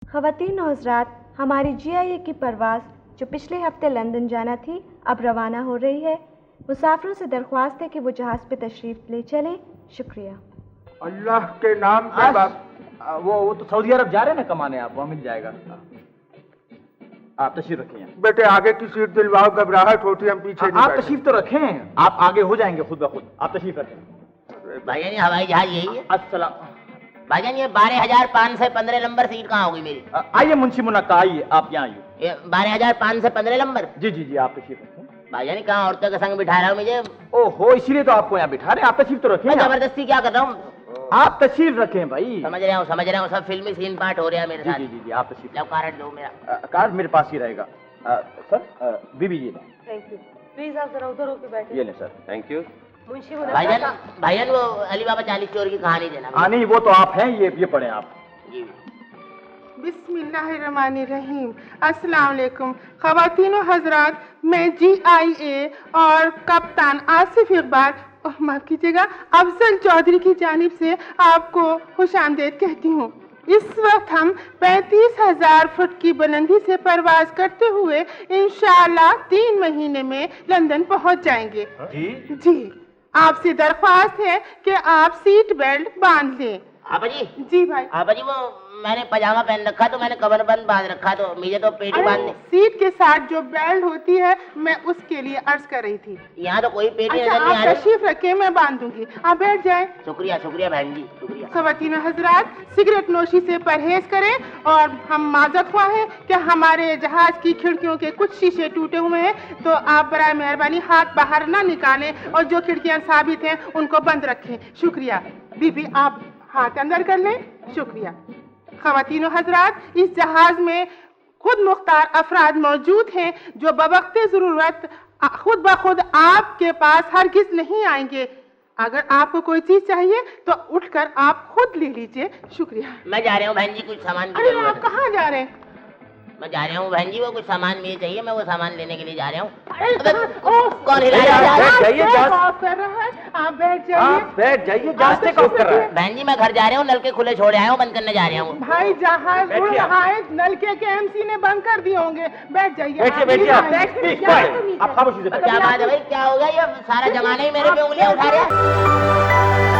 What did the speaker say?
ख़वातीन और हज़रात, हमारी GIA की परवाज़ जो पिछले हफ्ते लंदन जाना थी अब रवाना हो रही है। मुसाफिरों से दरख्वास्त है कि वो जहाज़ पे तशरीफ़ ले चलें। शुक्रिया। अल्लाह के नाम पे वो तो सऊदी अरब जा रहे हैं ना कमाने, आप वहाँ मिल जाएगा। आप तशरीफ रखें। बेटे आगे की सीट दिलवाओ, घबराहट होती है, हम पीछे नहीं आप बैठे। तशरीफ तो रखें, आप आगे हो जाएंगे खुद ब खुद। आप तशरीफ रखें। भाईजान ये हवाई जहाज यही है? अस्सलाम। भाईजान ये 12,515 नंबर सीट कहाँ होगी मेरी? आइए मुंशी मुनक्का, आइए आप यहाँ आइए। ये 12,515 नंबर? जी जी जी, आप तशरीफ रखें। भाईजान कहाँ औरतों के संग बिठा रहा हूँ मुझे? ओहो, इसीलिए तो आपको यहाँ बिठा रहे हैं। आप तशरीफ तो रखें। मैं जबरदस्ती क्या कर रहा हूँ? आप तशरीफ रखें भाई। समझ रहा हूँ, सब फिल्मी सीन पार्ट हो रहा है मेरे जी साथ। जी जी जी, आप तशरीफ। लो कार्ड दो मेरा। कार्ड मेरे पास ही रहेगा। सर बीबी ये लें। Thank you. प्लीज़ आप ज़रा उधर होकर बैठे। ये लें सर। Thank you. मुंशी भाईजान वो अली बाबा 40 चोर की कहानी देना। हाँ नहीं, वो तो आप हैं, ये पढ़ें आप। जी। बिस्मिल्लाहिर्रहमानिर्रहीम। अस्सलाम वालेकुम ख़वातीन और हज़रात, मैं GIA और कप्तान आसिफ इकबाल, माफ़ कीजिएगा, अफजल चौधरी की जानिब से आपको खुशामदीद कहती हूँ। इस वक्त हम 35,000 फुट की बुलंदी से परवाज करते हुए इंशाअल्लाह 3 महीने में लंदन पहुँच जाएंगे। जी, आपसे दरख्वास्त है कि आप सीट बेल्ट बांध लें। आपा जी। जी भाई। आपा जी वो मैंने पजामा पहन रखा तो मैंने कमरबंद बांध रखा, तो मुझे तो पेटी बांधने। सीट के साथ जो बेल्ट होती है मैं उसके लिए अर्ज कर रही थी। यहाँ तो कोई पेटी अच्छा, नजर नहीं आ आप रही। तशरीफ रखें, मैं बांध दूंगी, आप बैठ जाएं। शुक्रिया शुक्रिया बहन जी, शुक्रिया। ख़वातीन हज़रात, सिगरेट नोशी से परहेज करें और हम माजत हुआ है कि हमारे जहाज की खिड़कियों के कुछ शीशे टूटे हुए हैं, तो आप बराए मेहरबानी हाथ बाहर ना निकालें और जो खिड़कियां साबित हैं उनको बंद रखें। शुक्रिया। बीबी आप हाथ अंदर कर लें। शुक्रिया। ख़वातीन हज़रात, इस जहाज में खुद मुख्तार अफराद मौजूद हैं जो बवक्ते ज़रूरत खुद ब खुद आपके पास हरगिज़ नहीं आएंगे। अगर आपको कोई चीज चाहिए तो उठकर आप खुद ले लीजिए। शुक्रिया। मैं जा रहा हूँ बहन जी, कुछ सामान की अरे जरूरत आप है। कहाँ जा रहे हैं? मैं जा रहा हूँ बहन जी, वो कुछ सामान मुझे चाहिए, मैं वो सामान लेने के लिए जा रहा हूँ। कौन हिला रहा है? बैठ जाइए, कर रहा है, आप बैठ जाइए। आप बैठ जाइए, जहाज टेक ऑफ कर रहा है। बहन जी मैं घर जा रहा हूँ, नलके खुले छोड़ आया हूँ, बंद करने जा रहा हूँ। भाई जहाज उड़ बैठिए आप। रहा है, नलके के MC ने बंद कर दिए होंगे। बैठ जाइए। बैठिए बैठिए आप खामोशी से क्या बात है भाई, क्या हो गया? ये सारा जमाना ही मेरे पे उंगलियां उठा रहा है।